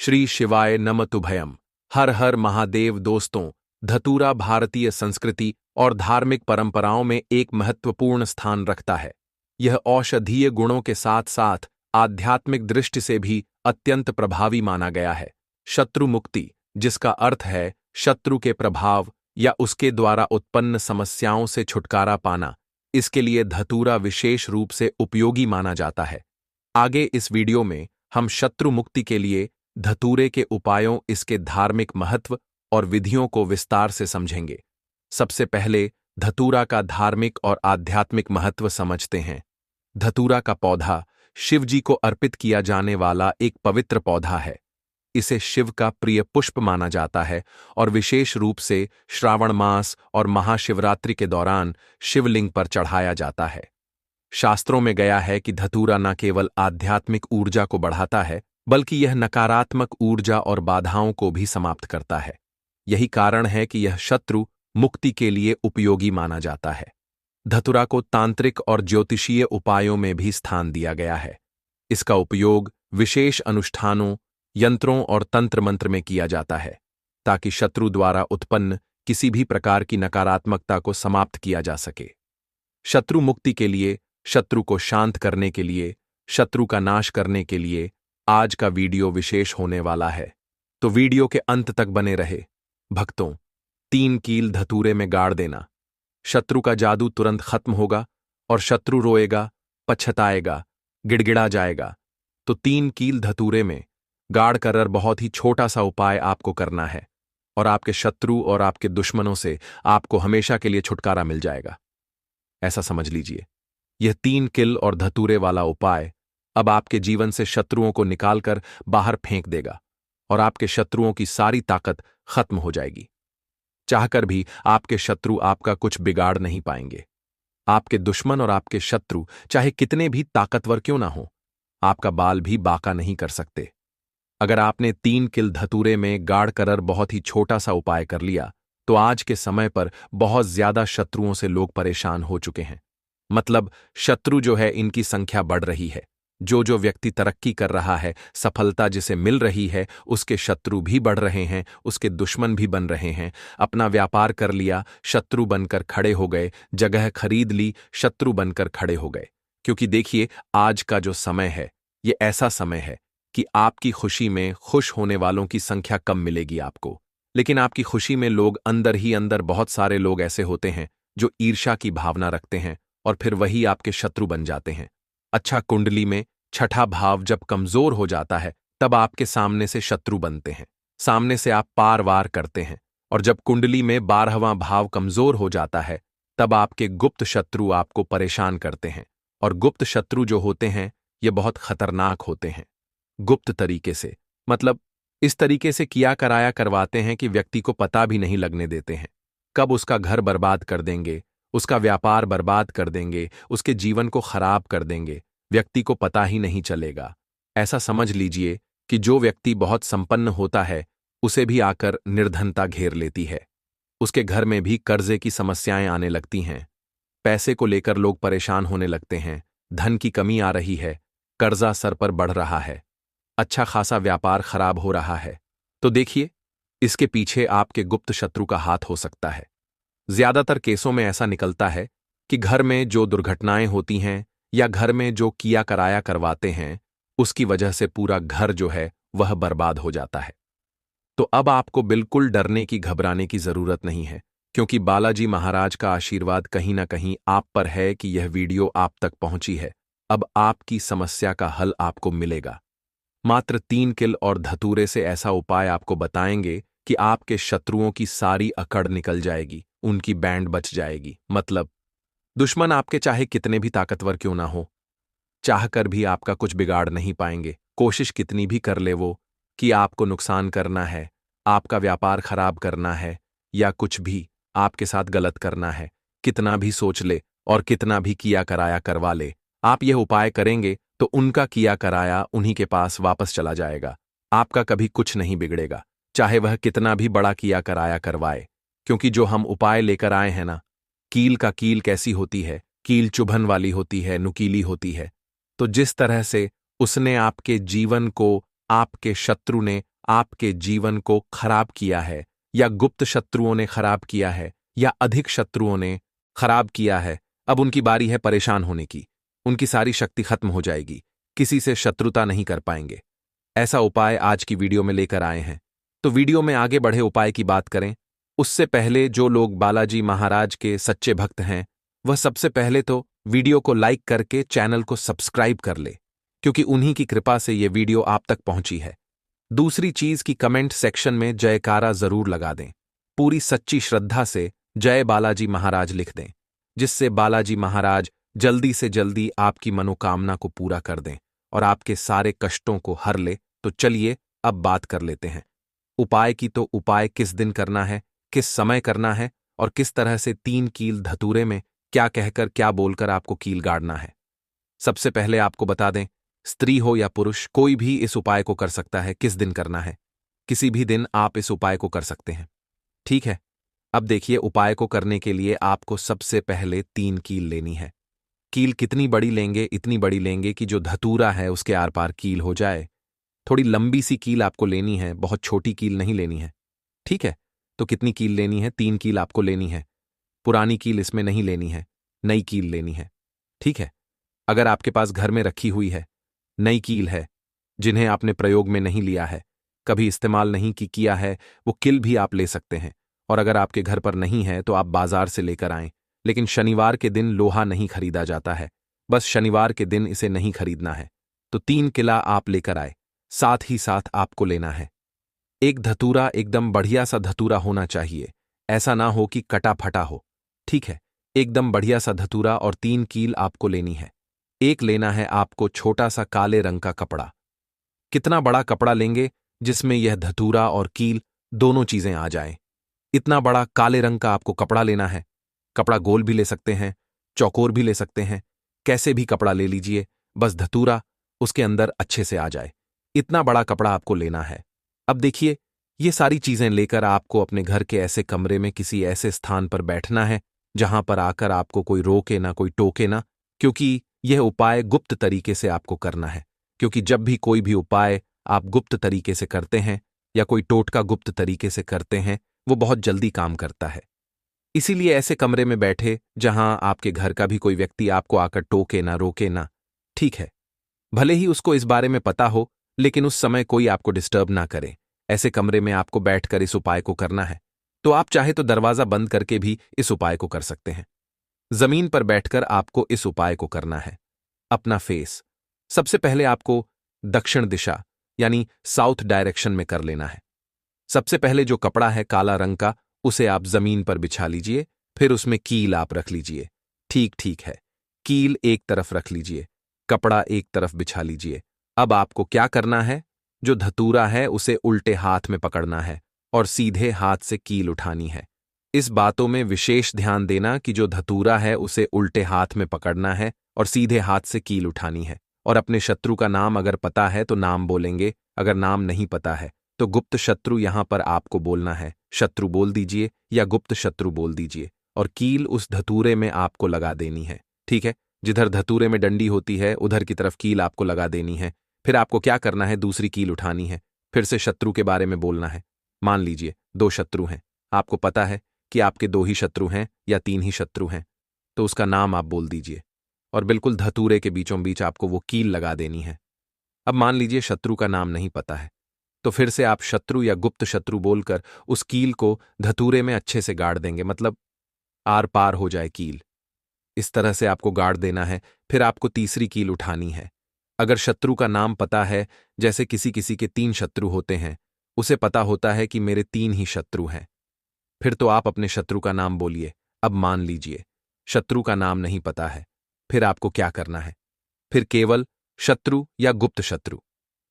श्री शिवाय नमस्तुभयम। हर हर महादेव। दोस्तों, धतूरा भारतीय संस्कृति और धार्मिक परंपराओं में एक महत्वपूर्ण स्थान रखता है। यह औषधीय गुणों के साथ साथ आध्यात्मिक दृष्टि से भी अत्यंत प्रभावी माना गया है। शत्रु मुक्ति, जिसका अर्थ है शत्रु के प्रभाव या उसके द्वारा उत्पन्न समस्याओं से छुटकारा पाना, इसके लिए धतूरा विशेष रूप से उपयोगी माना जाता है। आगे इस वीडियो में हम शत्रु मुक्ति के लिए धतूरे के उपायों, इसके धार्मिक महत्व और विधियों को विस्तार से समझेंगे। सबसे पहले धतूरा का धार्मिक और आध्यात्मिक महत्व समझते हैं। धतूरा का पौधा शिव जी को अर्पित किया जाने वाला एक पवित्र पौधा है। इसे शिव का प्रिय पुष्प माना जाता है और विशेष रूप से श्रावण मास और महाशिवरात्रि के दौरान शिवलिंग पर चढ़ाया जाता है। शास्त्रों में गया है कि धतूरा न केवल आध्यात्मिक ऊर्जा को बढ़ाता है, बल्कि यह नकारात्मक ऊर्जा और बाधाओं को भी समाप्त करता है। यही कारण है कि यह शत्रु मुक्ति के लिए उपयोगी माना जाता है। धतूरा को तांत्रिक और ज्योतिषीय उपायों में भी स्थान दिया गया है। इसका उपयोग विशेष अनुष्ठानों, यंत्रों और तंत्र मंत्र में किया जाता है, ताकि शत्रु द्वारा उत्पन्न किसी भी प्रकार की नकारात्मकता को समाप्त किया जा सके। शत्रु मुक्ति के लिए, शत्रु को शांत करने के लिए, शत्रु का नाश करने के लिए आज का वीडियो विशेष होने वाला है, तो वीडियो के अंत तक बने रहे। भक्तों, 3 कील धतूरे में गाड़ देना। शत्रु का जादू तुरंत खत्म होगा और शत्रु रोएगा, पछताएगा, गिड़गिड़ा जाएगा। तो 3 कील धतूरे में गाड़ कर बहुत ही छोटा सा उपाय आपको करना है और आपके शत्रु और आपके दुश्मनों से आपको हमेशा के लिए छुटकारा मिल जाएगा। ऐसा समझ लीजिए, यह 3 किल और धतूरे वाला उपाय अब आपके जीवन से शत्रुओं को निकालकर बाहर फेंक देगा और आपके शत्रुओं की सारी ताकत खत्म हो जाएगी। चाहकर भी आपके शत्रु आपका कुछ बिगाड़ नहीं पाएंगे। आपके दुश्मन और आपके शत्रु चाहे कितने भी ताकतवर क्यों ना हो, आपका बाल भी बांका नहीं कर सकते। अगर आपने 3 किल धतूरे में गाड़ कर बहुत ही छोटा सा उपाय कर लिया, तो आज के समय पर बहुत ज्यादा शत्रुओं से लोग परेशान हो चुके हैं। मतलब शत्रु जो है, इनकी संख्या बढ़ रही है। जो व्यक्ति तरक्की कर रहा है, सफलता जिसे मिल रही है, उसके शत्रु भी बढ़ रहे हैं, उसके दुश्मन भी बन रहे हैं। अपना व्यापार कर लिया, शत्रु बनकर खड़े हो गए। जगह खरीद ली, शत्रु बनकर खड़े हो गए। क्योंकि देखिए, आज का जो समय है, ये ऐसा समय है कि आपकी खुशी में खुश होने वालों की संख्या कम मिलेगी आपको, लेकिन आपकी खुशी में लोग अंदर ही अंदर, बहुत सारे लोग ऐसे होते हैं जो ईर्ष्या की भावना रखते हैं और फिर वही आपके शत्रु बन जाते हैं। अच्छा, कुंडली में 6ठा भाव जब कमजोर हो जाता है, तब आपके सामने से शत्रु बनते हैं। सामने से आप पार वार करते हैं। और जब कुंडली में 12वां भाव कमजोर हो जाता है, तब आपके गुप्त शत्रु आपको परेशान करते हैं। और गुप्त शत्रु जो होते हैं, ये बहुत खतरनाक होते हैं। गुप्त तरीके से, मतलब इस तरीके से किया कराया करवाते हैं कि व्यक्ति को पता भी नहीं लगने देते हैं। कब उसका घर बर्बाद कर देंगे, उसका व्यापार बर्बाद कर देंगे, उसके जीवन को खराब कर देंगे, व्यक्ति को पता ही नहीं चलेगा। ऐसा समझ लीजिए कि जो व्यक्ति बहुत संपन्न होता है, उसे भी आकर निर्धनता घेर लेती है। उसके घर में भी कर्जे की समस्याएं आने लगती हैं। पैसे को लेकर लोग परेशान होने लगते हैं। धन की कमी आ रही है, कर्जा सर पर बढ़ रहा है, अच्छा खासा व्यापार खराब हो रहा है। तो देखिए, इसके पीछे आपके गुप्त शत्रु का हाथ हो सकता है। ज्यादातर केसों में ऐसा निकलता है कि घर में जो दुर्घटनाएं होती हैं या घर में जो किया कराया करवाते हैं, उसकी वजह से पूरा घर जो है वह बर्बाद हो जाता है। तो अब आपको बिल्कुल डरने की, घबराने की जरूरत नहीं है, क्योंकि बालाजी महाराज का आशीर्वाद कहीं ना कहीं आप पर है कि यह वीडियो आप तक पहुंची है। अब आपकी समस्या का हल आपको मिलेगा। मात्र 3 किल और धतूरे से ऐसा उपाय आपको बताएंगे कि आपके शत्रुओं की सारी अकड़ निकल जाएगी, उनकी बैंड बच जाएगी। मतलब दुश्मन आपके चाहे कितने भी ताकतवर क्यों ना हो, चाहकर भी आपका कुछ बिगाड़ नहीं पाएंगे। कोशिश कितनी भी कर ले वो कि आपको नुकसान करना है, आपका व्यापार खराब करना है या कुछ भी आपके साथ गलत करना है, कितना भी सोच ले और कितना भी किया कराया करवा ले, आप यह उपाय करेंगे तो उनका किया कराया उन्हीं के पास वापस चला जाएगा। आपका कभी कुछ नहीं बिगड़ेगा, चाहे वह कितना भी बड़ा किया कराया करवाए। क्योंकि जो हम उपाय लेकर आए हैं ना, कील का कील कैसी होती है, कील चुभन वाली होती है, नुकीली होती है। तो जिस तरह से उसने आपके जीवन को आपके शत्रु ने आपके जीवन को खराब किया है, या गुप्त शत्रुओं ने खराब किया है, या अधिक शत्रुओं ने खराब किया है, अब उनकी बारी है परेशान होने की। उनकी सारी शक्ति खत्म हो जाएगी, किसी से शत्रुता नहीं कर पाएंगे। ऐसा उपाय आज की वीडियो में लेकर आए हैं। तो वीडियो में आगे बढ़े उपाय की बात करें उससे पहले जो लोग बालाजी महाराज के सच्चे भक्त हैं वह सबसे पहले तो वीडियो को लाइक करके चैनल को सब्सक्राइब कर ले, क्योंकि उन्हीं की कृपा से ये वीडियो आप तक पहुंची है। दूसरी चीज की कमेंट सेक्शन में जयकारा जरूर लगा दें, पूरी सच्ची श्रद्धा से जय बालाजी महाराज लिख दें, जिससे बालाजी महाराज जल्दी से जल्दी आपकी मनोकामना को पूरा कर दें और आपके सारे कष्टों को हर ले। तो चलिए अब बात कर लेते हैं उपाय की। तो उपाय किस दिन करना है, किस समय करना है और किस तरह से 3 कील धतूरे में क्या कहकर क्या बोलकर आपको कील गाड़ना है। सबसे पहले आपको बता दें, स्त्री हो या पुरुष कोई भी इस उपाय को कर सकता है। किस दिन करना है, किसी भी दिन आप इस उपाय को कर सकते हैं, ठीक है। अब देखिए, उपाय को करने के लिए आपको सबसे पहले 3 कील लेनी है। कील कितनी बड़ी लेंगे, इतनी बड़ी लेंगे कि जो धतूरा है उसके आर पार कील हो जाए। थोड़ी लंबी सी कील आपको लेनी है, बहुत छोटी कील नहीं लेनी है, ठीक है। तो कितनी कील लेनी है, 3 कील आपको लेनी है। पुरानी कील इसमें नहीं लेनी है, नई कील लेनी है, ठीक है। अगर आपके पास घर में रखी हुई है नई कील है, जिन्हें आपने प्रयोग में नहीं लिया है, कभी इस्तेमाल नहीं किया है, वो कील भी आप ले सकते हैं। और अगर आपके घर पर नहीं है तो आप बाजार से लेकर आएं, लेकिन शनिवार के दिन लोहा नहीं खरीदा जाता है, बस शनिवार के दिन इसे नहीं खरीदना है। तो 3 किला आप लेकर आए। साथ ही साथ आपको लेना है एक धतूरा, एकदम बढ़िया सा धतूरा होना चाहिए, ऐसा ना हो कि कटा फटा हो, ठीक है। एकदम बढ़िया सा धतूरा और 3 कील आपको लेनी है। एक लेना है आपको छोटा सा काले रंग का कपड़ा। कितना बड़ा कपड़ा लेंगे जिसमें यह धतूरा और कील दोनों चीजें आ जाएं। इतना बड़ा काले रंग का आपको कपड़ा लेना है। कपड़ा गोल भी ले सकते हैं, चौकोर भी ले सकते हैं, कैसे भी कपड़ा ले लीजिए, बस धतूरा उसके अंदर अच्छे से आ जाए। इतना बड़ा कपड़ा आपको लेना है। अब देखिए, ये सारी चीजें लेकर आपको अपने घर के ऐसे कमरे में किसी ऐसे स्थान पर बैठना है जहां पर आकर आपको कोई रोके ना, कोई टोके ना, क्योंकि यह उपाय गुप्त तरीके से आपको करना है। क्योंकि जब भी कोई भी उपाय आप गुप्त तरीके से करते हैं या कोई टोटका गुप्त तरीके से करते हैं, वो बहुत जल्दी काम करता है। इसीलिए ऐसे कमरे में बैठे जहां आपके घर का भी कोई व्यक्ति आपको आकर टोके ना, रोके ना, ठीक है। भले ही उसको इस बारे में पता हो, लेकिन उस समय कोई आपको डिस्टर्ब ना करे। ऐसे कमरे में आपको बैठकर इस उपाय को करना है। तो आप चाहे तो दरवाजा बंद करके भी इस उपाय को कर सकते हैं। जमीन पर बैठकर आपको इस उपाय को करना है। अपना फेस सबसे पहले आपको दक्षिण दिशा यानी साउथ डायरेक्शन में कर लेना है। सबसे पहले जो कपड़ा है काला रंग का, उसे आप जमीन पर बिछा लीजिए, फिर उसमें कील आप रख लीजिए। ठीक ठीक है, कील एक तरफ रख लीजिए, कपड़ा एक तरफ बिछा लीजिए। अब आपको क्या करना है, जो धतूरा है उसे उल्टे हाथ में पकड़ना है और सीधे हाथ से कील उठानी है। इस बातों में विशेष ध्यान देना कि जो धतूरा है उसे उल्टे हाथ में पकड़ना है और सीधे हाथ से कील उठानी है। और अपने शत्रु का नाम अगर पता है तो नाम बोलेंगे, अगर नाम नहीं पता है तो गुप्त शत्रु यहां पर आपको बोलना है। शत्रु बोल दीजिए या गुप्त शत्रु बोल दीजिए और कील उस धतूरे में आपको लगा देनी है, ठीक है। जिधर धतूरे में डंडी होती है उधर की तरफ कील आपको लगा देनी है। फिर आपको क्या करना है, दूसरी कील उठानी है, फिर से शत्रु के बारे में बोलना है। मान लीजिए 2 शत्रु हैं, आपको पता है कि आपके 2 ही शत्रु हैं या 3 ही शत्रु हैं, तो उसका नाम आप बोल दीजिए और बिल्कुल धतूरे के बीचों बीच आपको वो कील लगा देनी है। अब मान लीजिए शत्रु का नाम नहीं पता है, तो फिर से आप शत्रु या गुप्त शत्रु बोलकर उस कील को धतूरे में अच्छे से गाड़ देंगे, मतलब आर पार हो जाए कील। इस तरह से आपको गाड़ देना है। फिर आपको तीसरी कील उठानी है। अगर शत्रु का नाम पता है, जैसे किसी किसी के 3 शत्रु होते हैं, उसे पता होता है कि मेरे 3 ही शत्रु हैं, फिर तो आप अपने शत्रु का नाम बोलिए। अब मान लीजिए शत्रु का नाम नहीं पता है, फिर आपको क्या करना है, फिर केवल शत्रु या गुप्त शत्रु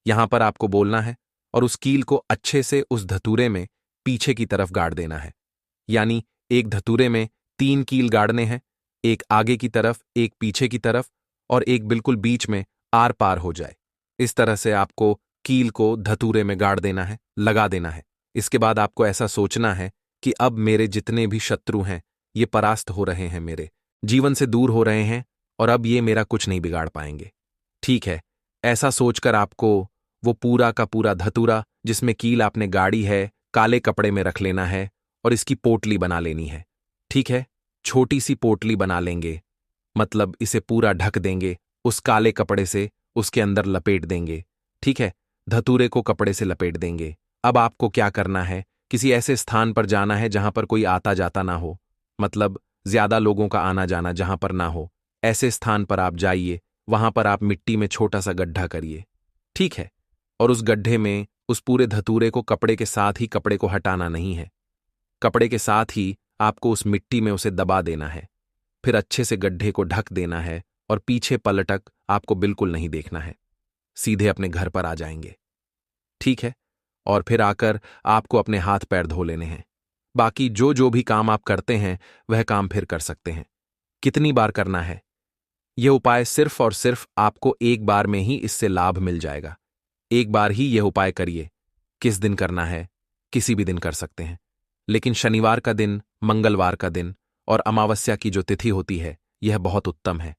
यहां पर आपको बोलना है और उस कील को अच्छे से उस धतूरे में पीछे की तरफ गाड़ देना है। यानी एक धतूरे में 3 कील गाड़ने हैं, एक आगे की तरफ, एक पीछे की तरफ और एक बिल्कुल बीच में आर पार हो जाए। इस तरह से आपको कील को धतूरे में गाड़ देना है, लगा देना है। इसके बाद आपको ऐसा सोचना है कि अब मेरे जितने भी शत्रु हैं ये परास्त हो रहे हैं, मेरे जीवन से दूर हो रहे हैं और अब ये मेरा कुछ नहीं बिगाड़ पाएंगे, ठीक है। ऐसा सोचकर आपको वो पूरा का पूरा धतूरा जिसमें कील आपने गाड़ी है, काले कपड़े में रख लेना है और इसकी पोटली बना लेनी है। ठीक है, छोटी सी पोटली बना लेंगे, मतलब इसे पूरा ढक देंगे, उस काले कपड़े से उसके अंदर लपेट देंगे। ठीक है, धतूरे को कपड़े से लपेट देंगे। अब आपको क्या करना है, किसी ऐसे स्थान पर जाना है जहां पर कोई आता जाता ना हो, मतलब ज्यादा लोगों का आना जाना जहां पर ना हो। ऐसे स्थान पर आप जाइए, वहां पर आप मिट्टी में छोटा सा गड्ढा करिए। ठीक है, और उस गड्ढे में उस पूरे धतूरे को कपड़े के साथ ही, कपड़े को हटाना नहीं है, कपड़े के साथ ही आपको उस मिट्टी में उसे दबा देना है। फिर अच्छे से गड्ढे को ढक देना है और पीछे पलटक आपको बिल्कुल नहीं देखना है, सीधे अपने घर पर आ जाएंगे। ठीक है, और फिर आकर आपको अपने हाथ पैर धो लेने हैं। बाकी जो जो भी काम आप करते हैं वह काम फिर कर सकते हैं। कितनी बार करना है, यह उपाय सिर्फ और सिर्फ आपको एक बार में ही इससे लाभ मिल जाएगा। एक बार ही यह उपाय करिए। किस दिन करना है, किसी भी दिन कर सकते हैं, लेकिन शनिवार का दिन, मंगलवार का दिन और अमावस्या की जो तिथि होती है, यह बहुत उत्तम है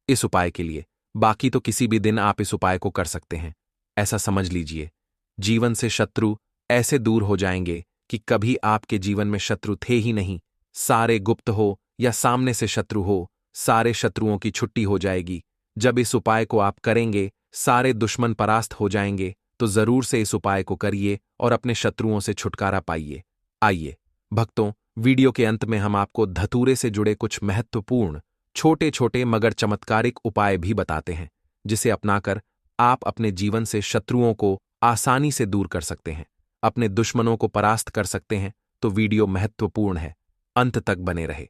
इस उपाय के लिए। बाकी तो किसी भी दिन आप इस उपाय को कर सकते हैं। ऐसा समझ लीजिए, जीवन से शत्रु ऐसे दूर हो जाएंगे कि कभी आपके जीवन में शत्रु थे ही नहीं। सारे गुप्त हो या सामने से शत्रु हो, सारे शत्रुओं की छुट्टी हो जाएगी। जब इस उपाय को आप करेंगे, सारे दुश्मन परास्त हो जाएंगे। तो जरूर से इस उपाय को करिए और अपने शत्रुओं से छुटकारा पाइए। आइए भक्तों, वीडियो के अंत में हम आपको धतूरे से जुड़े कुछ महत्वपूर्ण छोटे छोटे मगर चमत्कारिक उपाय भी बताते हैं, जिसे अपनाकर आप अपने जीवन से शत्रुओं को आसानी से दूर कर सकते हैं, अपने दुश्मनों को परास्त कर सकते हैं। तो वीडियो महत्वपूर्ण है, अंत तक बने रहे।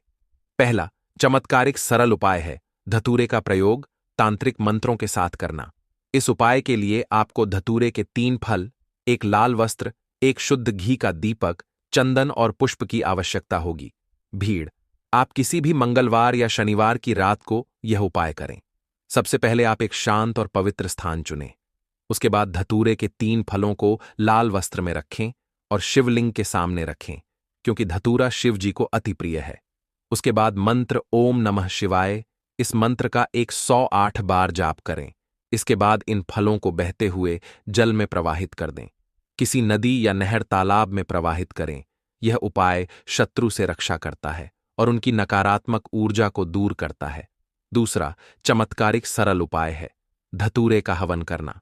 पहला चमत्कारिक सरल उपाय है धतूरे का प्रयोग तांत्रिक मंत्रों के साथ करना। इस उपाय के लिए आपको धतूरे के 3 फल, एक लाल वस्त्र, एक शुद्ध घी का दीपक, चंदन और पुष्प की आवश्यकता होगी। भीड़, आप किसी भी मंगलवार या शनिवार की रात को यह उपाय करें। सबसे पहले आप एक शांत और पवित्र स्थान चुनें। उसके बाद धतूरे के 3 फलों को लाल वस्त्र में रखें और शिवलिंग के सामने रखें, क्योंकि धतूरा शिव जी को अति प्रिय है। उसके बाद मंत्र ओम नमः शिवाय, इस मंत्र का 108 बार जाप करें। इसके बाद इन फलों को बहते हुए जल में प्रवाहित कर दें, किसी नदी या नहर तालाब में प्रवाहित करें। यह उपाय शत्रु से रक्षा करता है और उनकी नकारात्मक ऊर्जा को दूर करता है। दूसरा चमत्कारिक सरल उपाय है धतूरे का हवन करना।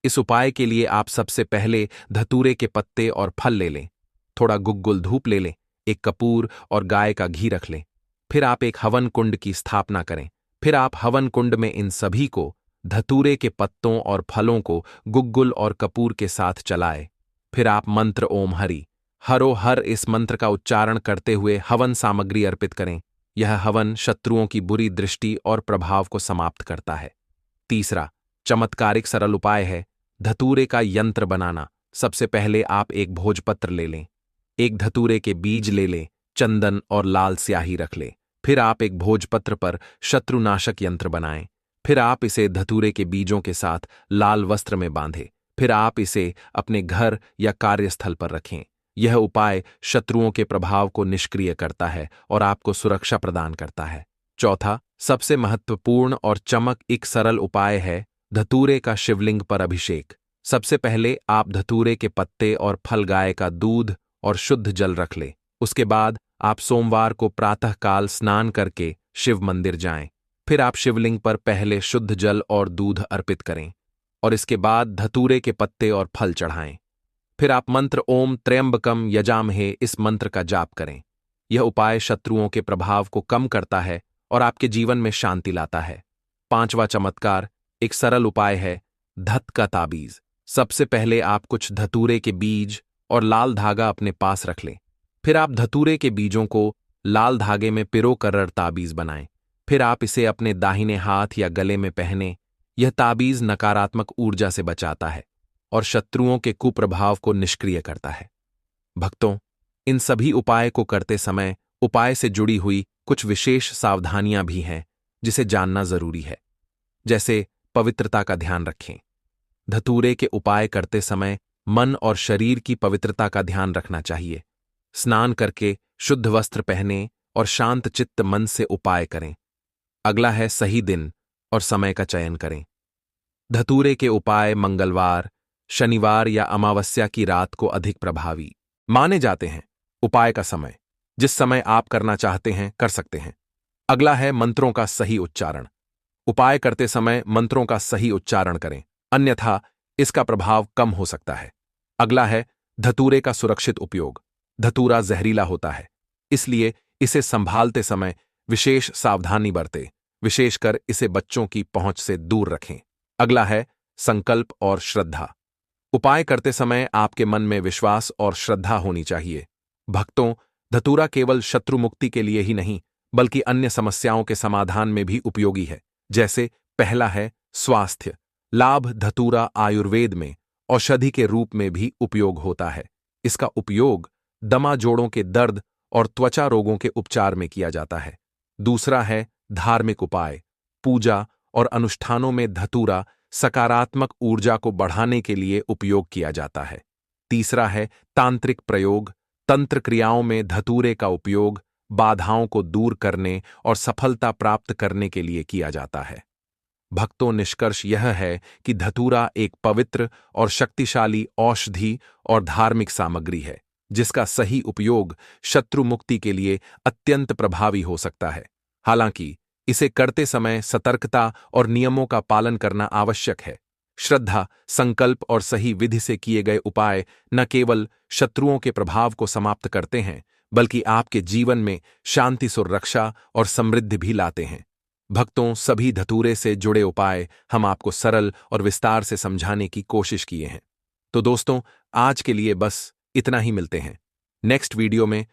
इस उपाय के लिए आप सबसे पहले धतूरे के पत्ते और फल ले लें, थोड़ा गुग्गुल धूप ले लें, एक कपूर और गाय का घी रख लें। फिर आप एक हवन कुंड की स्थापना करें। फिर आप हवन कुंड में इन सभी को, धतूरे के पत्तों और फलों को गुग्गुल और कपूर के साथ चलाए। फिर आप मंत्र ओम हरि हरो हर इस मंत्र का उच्चारण करते हुए हवन सामग्री अर्पित करें। यह हवन शत्रुओं की बुरी दृष्टि और प्रभाव को समाप्त करता है। तीसरा चमत्कारिक सरल उपाय है धतूरे का यंत्र बनाना। सबसे पहले आप एक भोजपत्र ले लें, एक धतूरे के बीज ले लें, चंदन और लाल स्याही रख लें। फिर आप एक भोजपत्र पर शत्रुनाशक यंत्र बनाएं। फिर आप इसे धतूरे के बीजों के साथ लाल वस्त्र में बांधें। फिर आप इसे अपने घर या कार्यस्थल पर रखें। यह उपाय शत्रुओं के प्रभाव को निष्क्रिय करता है और आपको सुरक्षा प्रदान करता है। चौथा सबसे महत्वपूर्ण और चमक एक सरल उपाय है धतूरे का शिवलिंग पर अभिषेक। सबसे पहले आप धतूरे के पत्ते और फल, गाय का दूध और शुद्ध जल रख लें। उसके बाद आप सोमवार को प्रातःकाल स्नान करके शिव मंदिर जाएं। फिर आप शिवलिंग पर पहले शुद्ध जल और दूध अर्पित करें और इसके बाद धतूरे के पत्ते और फल चढ़ाएं। फिर आप मंत्र ओम त्र्यंबकम यजामहे इस मंत्र का जाप करें। यह उपाय शत्रुओं के प्रभाव को कम करता है और आपके जीवन में शांति लाता है। पांचवा चमत्कार एक सरल उपाय है धत का ताबीज। सबसे पहले आप कुछ धतूरे के बीज और लाल धागा अपने पास रख लें। फिर आप धतूरे के बीजों को लाल धागे में पिरोकर ताबीज बनाएं। फिर आप इसे अपने दाहिने हाथ या गले में पहने। यह ताबीज नकारात्मक ऊर्जा से बचाता है और शत्रुओं के कुप्रभाव को निष्क्रिय करता है। भक्तों, इन सभी उपाय को करते समय उपाय से जुड़ी हुई कुछ विशेष सावधानियां भी हैं जिसे जानना जरूरी है। जैसे पवित्रता का ध्यान रखें। धतूरे के उपाय करते समय मन और शरीर की पवित्रता का ध्यान रखना चाहिए। स्नान करके शुद्ध वस्त्र पहने और शांत चित्त मन से उपाय करें। अगला है सही दिन और समय का चयन करें। धतूरे के उपाय मंगलवार, शनिवार या अमावस्या की रात को अधिक प्रभावी माने जाते हैं। उपाय का समय, जिस समय आप करना चाहते हैं कर सकते हैं। अगला है मंत्रों का सही उच्चारण। उपाय करते समय मंत्रों का सही उच्चारण करें, अन्यथा इसका प्रभाव कम हो सकता है। अगला है धतूरे का सुरक्षित उपयोग। धतूरा जहरीला होता है, इसलिए इसे संभालते समय विशेष सावधानी बरतें, विशेषकर इसे बच्चों की पहुंच से दूर रखें। अगला है संकल्प और श्रद्धा। उपाय करते समय आपके मन में विश्वास और श्रद्धा होनी चाहिए। भक्तों, धतूरा केवल शत्रु मुक्ति के लिए ही नहीं, बल्कि अन्य समस्याओं के समाधान में भी उपयोगी है। जैसे पहला है स्वास्थ्य लाभ। धतूरा आयुर्वेद में औषधि के रूप में भी उपयोग होता है। इसका उपयोग दमा, जोड़ों के दर्द और त्वचा रोगों के उपचार में किया जाता है। दूसरा है धार्मिक उपाय। पूजा और अनुष्ठानों में धतूरा सकारात्मक ऊर्जा को बढ़ाने के लिए उपयोग किया जाता है। तीसरा है तांत्रिक प्रयोग। तंत्र क्रियाओं में धतूरे का उपयोग बाधाओं को दूर करने और सफलता प्राप्त करने के लिए किया जाता है। भक्तों, निष्कर्ष यह है कि धतूरा एक पवित्र और शक्तिशाली औषधि और धार्मिक सामग्री है, जिसका सही उपयोग शत्रु मुक्ति के लिए अत्यंत प्रभावी हो सकता है। हालांकि इसे करते समय सतर्कता और नियमों का पालन करना आवश्यक है। श्रद्धा, संकल्प और सही विधि से किए गए उपाय न केवल शत्रुओं के प्रभाव को समाप्त करते हैं, बल्कि आपके जीवन में शांति, सुरक्षा और समृद्धि भी लाते हैं। भक्तों, सभी धतूरे से जुड़े उपाय हम आपको सरल और विस्तार से समझाने की कोशिश किए हैं। तो दोस्तों, आज के लिए बस इतना ही। मिलते हैं नेक्स्ट वीडियो में